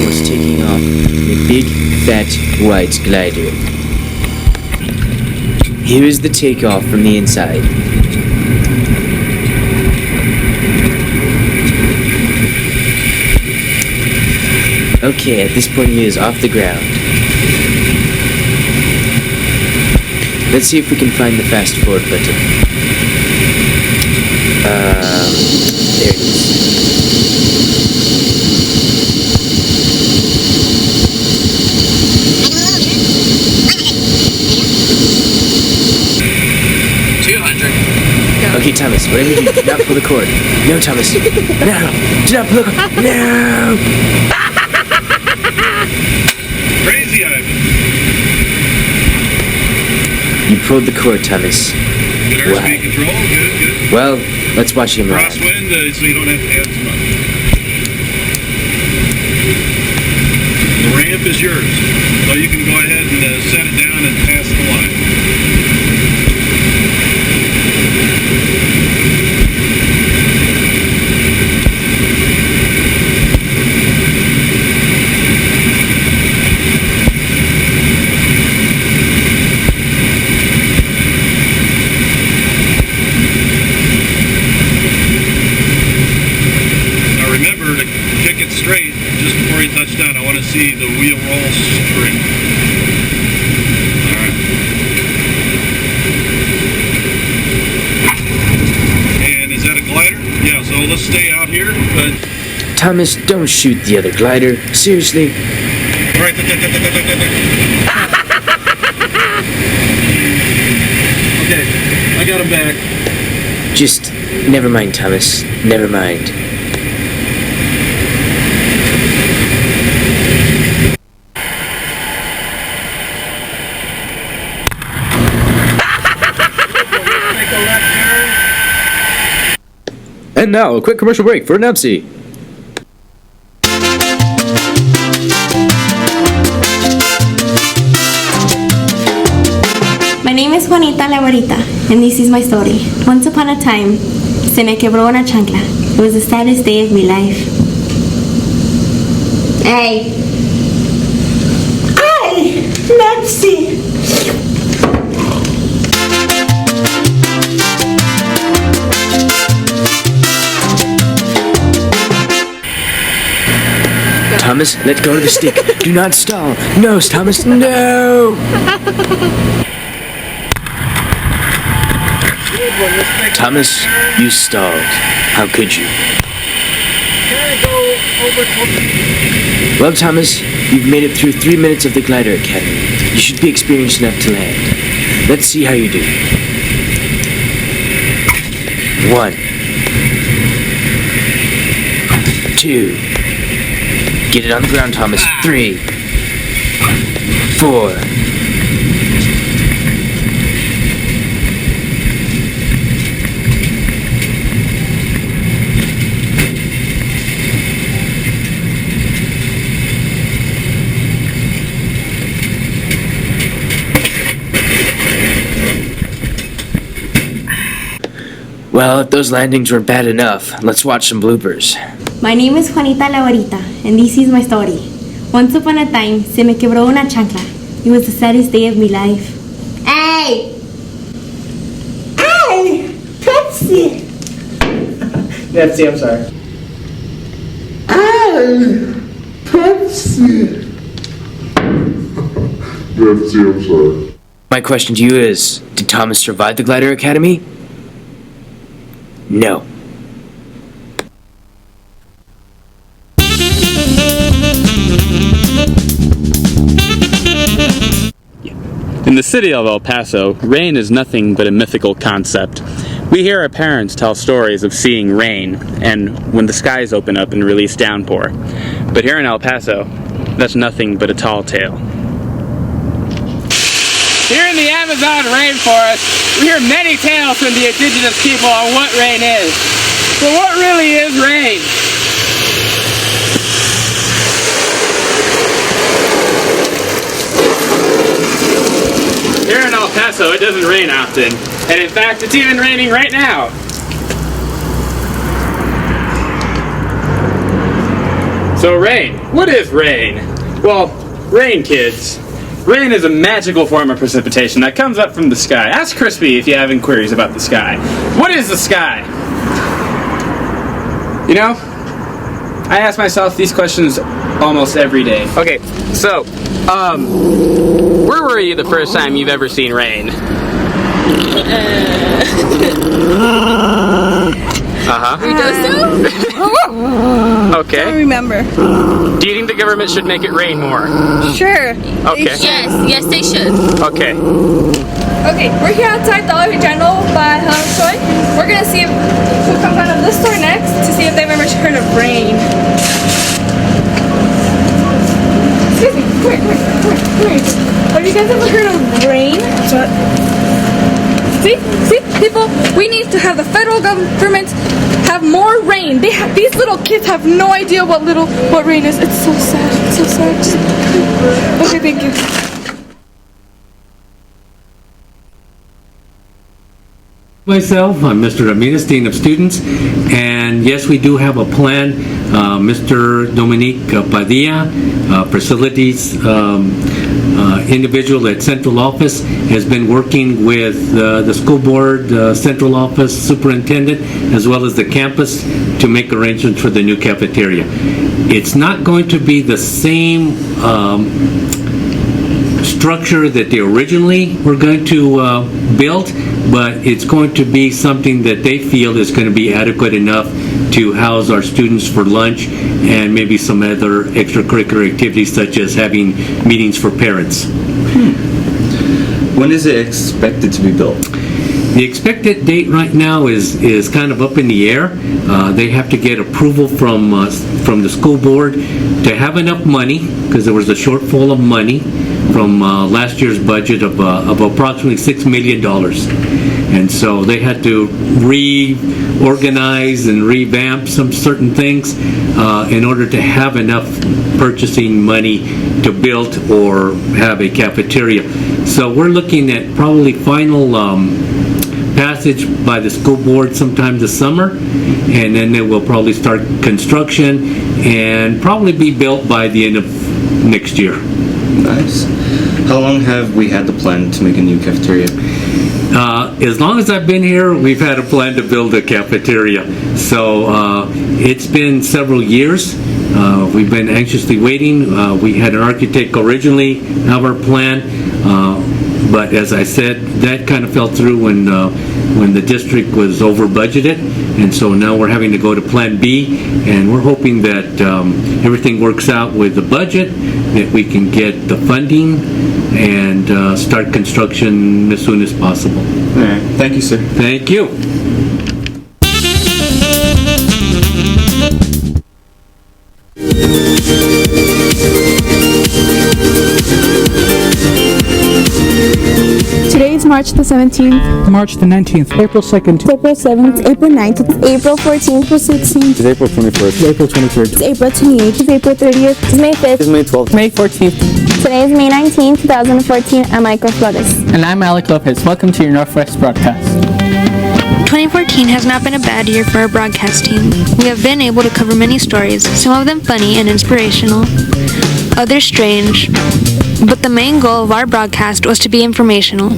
was taking off in a big, fat, white glider. Here is the takeoff from the inside. Okay, at this point he is off the ground. Let's see if we can find the fast forward button. There it is. 200. Okay, Thomas, whatever you do, do not pull the cord. No, Thomas. No! Do not pull the cord. No! Crazy Ivan. You pulled the cord, Thomas. Good airspeed control. Good. Well, let's watch him run. Crosswind, so you don't have to add as much. The ramp is yours, so you can go ahead and set it down and pass the line. Now remember to kick it straight just before you touch down. I want to see the wheel roll straight. Alright. And is that a glider? Yeah, so let's stay out here. Thomas, don't shoot the other glider. Seriously. Alright. Okay, I got him back. Just, never mind, Thomas. Never mind. And now, a quick commercial break for Nepsi. My name is Juanita La Güerita, and this is my story. Once upon a time, se me quebró una chancla. It was the saddest day of my life. Hey! Ay! Nancy! Thomas, let go of the stick. Do not stall. No, Thomas, no! Thomas, you stalled. How could you? Well, Thomas, you've made it through 3 minutes of the Glider Academy. You should be experienced enough to land. Let's see how you do. 1, 2. Get it on the ground, Thomas. 3, 4. Well, if those landings were bad enough, let's watch some bloopers. My name is Juanita La Güerita, and this is my story. Once upon a time, se me quebró una chancla. It was the saddest day of my life. Hey! Hey! Pepsi! Pepsi, I'm sorry. Hey! Pepsi! Pepsi, I'm sorry. My question to you is, did Thomas survive the Glider Academy? No. In the city of El Paso, rain is nothing but a mythical concept. We hear our parents tell stories of seeing rain, and when the skies open up and release downpour. But here in El Paso, that's nothing but a tall tale. Here in the Amazon rainforest, we hear many tales from the indigenous people on what rain is. But what really is rain? Here in El Paso, it doesn't rain often. And in fact, it's even raining right now. 。 . 。 . 。 . . . . . . . . . . . . . . . . . . . . . . . . . . . . . . . . . . . . . . . . . . So rain. What is rain? Well, rain, kids. Rain is a magical form of precipitation that comes up from the sky. Ask Crispy if you have inquiries about the sky. What is the sky? You know, I ask myself these questions almost every day. Okay, so, where were you the first time you've ever seen rain? Okay. I don't remember. Do you think the government should make it rain more? Sure. Okay. Yes, they should. Okay. Okay, we're here outside Dollar General by Troy. We're gonna see who comes out of this store next to see if they've ever heard of rain. Excuse me, come here. Have you guys ever heard of rain? See, people, we need to have the federal government have more rain. These little kids have no idea what rain is. It's so sad. It's so sad. Okay, thank you. Myself, I'm Mr. Ramirez, Dean of Students, and yes, we do have a plan. Mr. Dominique Padilla, facilities individual at central office, has been working with the school board, central office, superintendent, as well as the campus to make arrangements for the new cafeteria. It's not going to be the same structure that they originally were going to build, but it's going to be something that they feel is going to be adequate enough to house our students for lunch and maybe some other extracurricular activities such as having meetings for parents. When is it expected to be built? The expected date right now is kind of up in the air. They have to get approval from the school board to have enough money, because there was a shortfall of money from last year's budget of approximately $6 million. And so they had to reorganize and revamp some certain things in order to have enough purchasing money to build or have a cafeteria. So we're looking at probably final passage by the school board sometime this summer, and then they will probably start construction and probably be built by the end of next year. Nice. How long have we had the plan to make a new cafeteria? As long as I've been here, we've had a plan to build a cafeteria. So it's been several years. We've been anxiously waiting. We had an architect originally have our plan, but as I said, that kind of fell through when the district was over budgeted, and so now we're having to go to Plan B, and we're hoping that everything works out with the budget, that we can get the funding and start construction as soon as possible. All right. Thank you, sir. Thank you. Today is March the 17th. March the 19th. April 2nd. April 7th. April 9th. It's April 14th. April 16th. It's April 21st. April 23rd. It's April 28th. It's April 30th. It's May 5th. It's May 12th. May 14th. Today is May 19th, 2014. I'm Michael Flores. And I'm Alec Lopez. Welcome to your Northwest broadcast. 2014 has not been a bad year for our broadcast team. We have been able to cover many stories, some of them funny and inspirational, others strange, but the main goal of our broadcast was to be informational.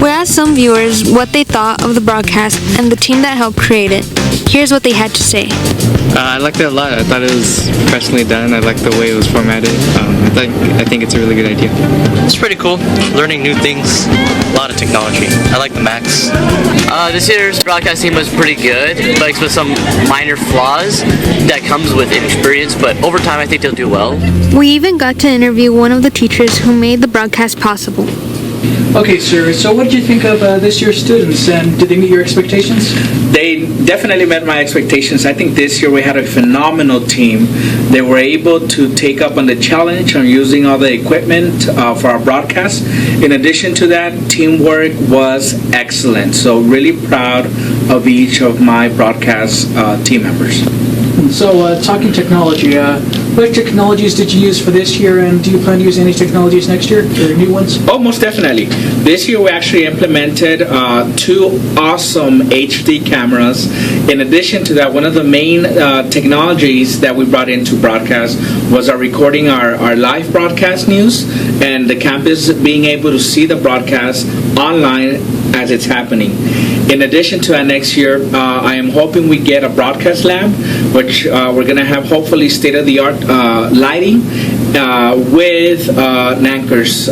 We asked some viewers what they thought of the broadcast and the team that helped create it. Here's what they had to say. I liked it a lot. I thought it was professionally done. I liked the way it was formatted. I think it's a really good idea. It's pretty cool. Learning new things. A lot of technology. I like the Macs. This year's broadcast team was pretty good, but with some minor flaws that comes with inexperience, but over time I think they'll do well. We even got to interview one of the teachers who made the broadcast possible. Okay, sir. So what did you think of this year's students, and did they meet your expectations? They definitely met my expectations. I think this year we had a phenomenal team. They were able to take up on the challenge on using all the equipment for our broadcast. In addition to that, teamwork was excellent. So really proud of each of my broadcast team members. So, talking technology, What technologies did you use for this year, and do you plan to use any technologies next year, or new ones? Oh, most definitely. This year we actually implemented 2 awesome HD cameras. In addition to that, one of the main technologies that we brought into broadcast was recording our live broadcast news and the campus being able to see the broadcast online as it's happening. In addition to that, next year, I am hoping we get a broadcast lab, which we're going to have hopefully state-of-the-art lighting with Nanker's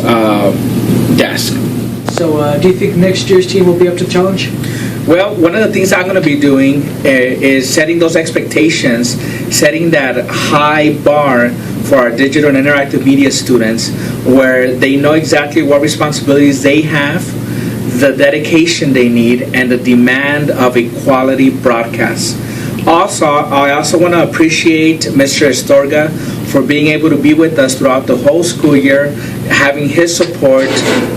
desk. So do you think next year's team will be up to the challenge? Well, one of the things I'm going to be doing is setting those expectations, setting that high bar for our digital and interactive media students, where they know exactly what responsibilities they have, the dedication they need, and the demand of a quality broadcast. Also, I also want to appreciate Mr. Astorga for being able to be with us throughout the whole school year, having his support.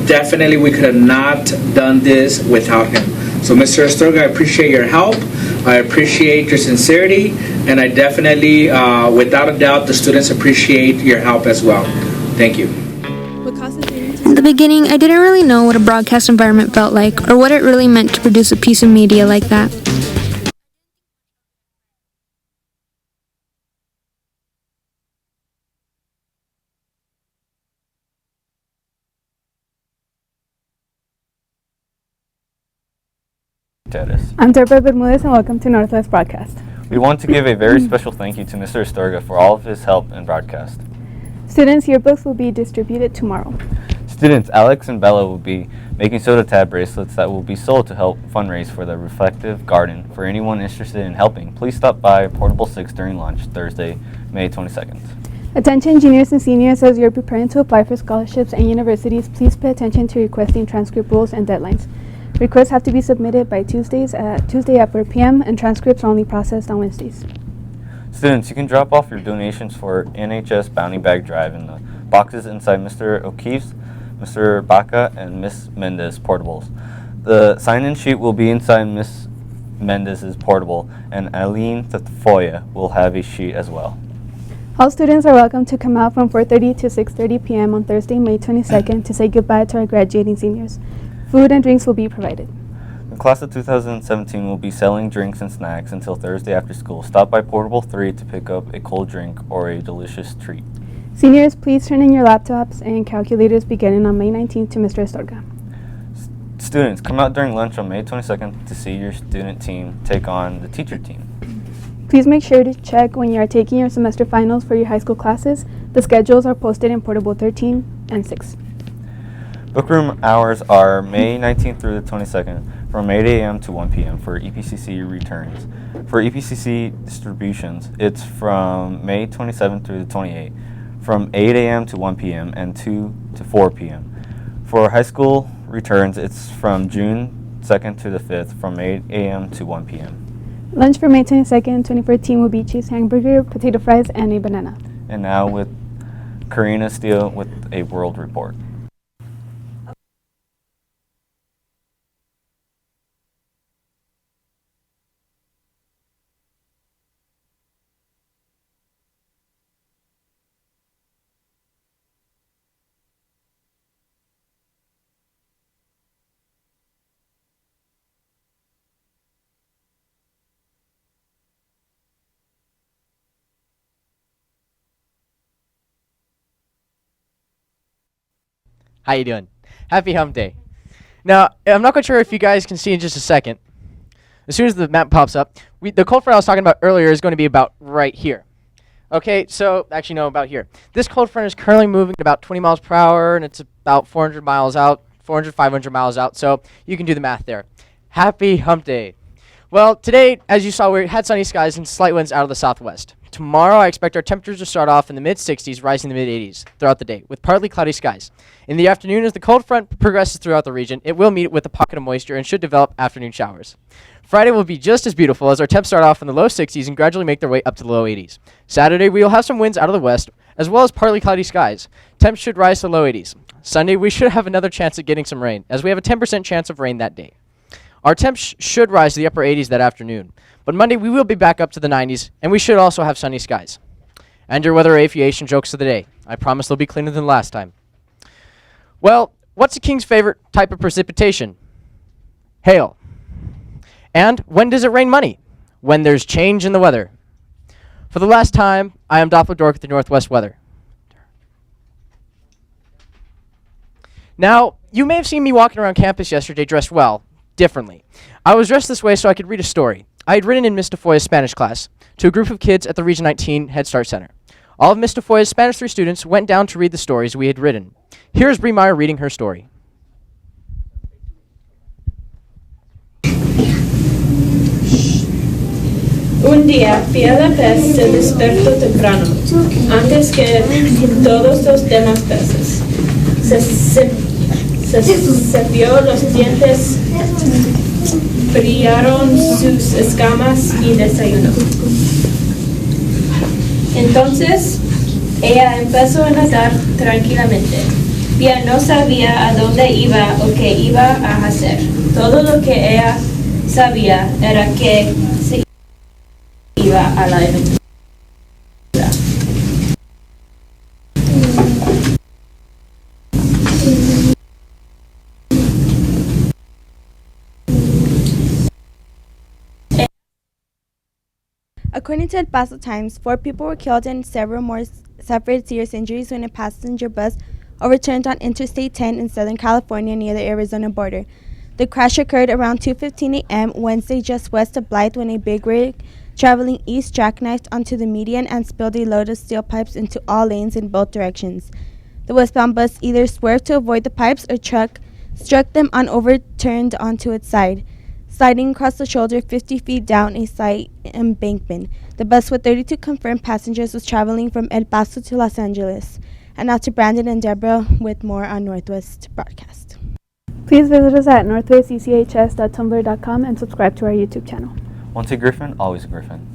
Definitely, we could have not done this without him. So, Mr. Astorga, I appreciate your help. I appreciate your sincerity, and I definitely, without a doubt, the students appreciate your help as well. Thank you. In the beginning, I didn't really know what a broadcast environment felt like or what it really meant to produce a piece of media like that. I'm Deborah Bermudez and welcome to Northwest Broadcast. We want to give a very special thank you to Mr. Astorga for all of his help in broadcast. Students' yearbooks will be distributed tomorrow. Students Alex and Bella will be making soda tab bracelets that will be sold to help fundraise for the Reflective Garden. For anyone interested in helping, please stop by Portable 6 during lunch, Thursday, May 22nd. Attention juniors and seniors, as you're preparing to apply for scholarships and universities, please pay attention to requesting transcript rules and deadlines. Requests have to be submitted by Tuesday at 4 p.m. and transcripts are only processed on Wednesdays. Students, you can drop off your donations for NHS Bounty Bag Drive in the boxes inside Mr. O'Keefe's, Mr. Baca, and Miss Mendez portables. The sign-in sheet will be inside Miss Mendez's portable, and Aline Tafoya will have a sheet as well. All students are welcome to come out from 4:30 to 6:30 p.m. on Thursday, May 22nd to say goodbye to our graduating seniors. Food and drinks will be provided. The class of 2017 will be selling drinks and snacks until Thursday after school. Stop by Portable 3 to pick up a cold drink or a delicious treat. Seniors, please turn in your laptops and calculators beginning on May 19th to Mr. Astorga. Students, come out during lunch on May 22nd to see your student team take on the teacher team. Please make sure to check when you are taking your semester finals for your high school classes. The schedules are posted in Portable 13 and 6. Bookroom hours are May 19th through the 22nd from 8 a.m. to 1 p.m. for EPCC returns. For EPCC distributions, it's from May 27th through the 28th from 8 a.m. to 1 p.m. and 2 to 4 p.m. For high school returns, it's from June 2nd to the 5th from 8 a.m. to 1 p.m. Lunch for May 22nd, 2014 will be cheese hamburger, potato fries, and a banana. And now with Karina Steele with a world report. How you doing? Happy Hump Day. Now, I'm not quite sure if you guys can see in just a second. As soon as the map pops up, the cold front I was talking about earlier is going to be about right here. Okay, so actually no, about here. This cold front is currently moving at about 20 miles per hour, and it's about 400 miles out, 500 miles out, so you can do the math there. Happy Hump Day. Well, today, as you saw, we had sunny skies and slight winds out of the southwest. Tomorrow, I expect our temperatures to start off in the mid-60s, rising to the mid-80s throughout the day, with partly cloudy skies. In the afternoon, as the cold front progresses throughout the region, it will meet with a pocket of moisture and should develop afternoon showers. Friday will be just as beautiful as our temps start off in the low 60s and gradually make their way up to the low 80s. Saturday, we will have some winds out of the west, as well as partly cloudy skies. Temps should rise to the low 80s. Sunday, we should have another chance at getting some rain, as we have a 10% chance of rain that day. Our temps should rise to the upper 80s that afternoon. But Monday, we will be back up to the 90s, and we should also have sunny skies. And your weather aviation jokes of the day. I promise they'll be cleaner than last time. Well, what's a king's favorite type of precipitation? Hail. And when does it rain money? When there's change in the weather. For the last time, I am Doppler Dork with the Northwest Weather. Now, you may have seen me walking around campus yesterday dressed well, differently. I was dressed this way so I could read a story I had written in Miss DeFoy's Spanish class to a group of kids at the Region 19 Head Start Center. All of Miss DeFoy's Spanish 3 students went down to read the stories we had written. Here's Bree Meyer reading her story. Un día, Pía la Pez se despertó temprano, antes que todos los demás peces. Se cepilló los dientes, brillaron sus escamas y desayunó. Entonces, ella empezó a nadar tranquilamente. Pía no sabía a dónde iba o qué iba a hacer. Todo lo que ella sabía era que se iba a la aventura. According to El Paso Times, 4 people were killed and several more suffered serious injuries when a passenger bus overturned on Interstate 10 in Southern California near the Arizona border. The crash occurred around 2:15 a.m. Wednesday just west of Blythe when a big rig traveling east jackknifed onto the median and spilled a load of steel pipes into all lanes in both directions. The westbound bus either swerved to avoid the pipes or truck struck them and overturned onto its side, sliding across the shoulder 50 feet down a slight embankment. The bus with 32 confirmed passengers was traveling from El Paso to Los Angeles. And now to Brandon and Deborah with more on Northwest Broadcast. Please visit us at northwestechs.tumblr.com and subscribe to our YouTube channel. Once a Griffin, always a Griffin.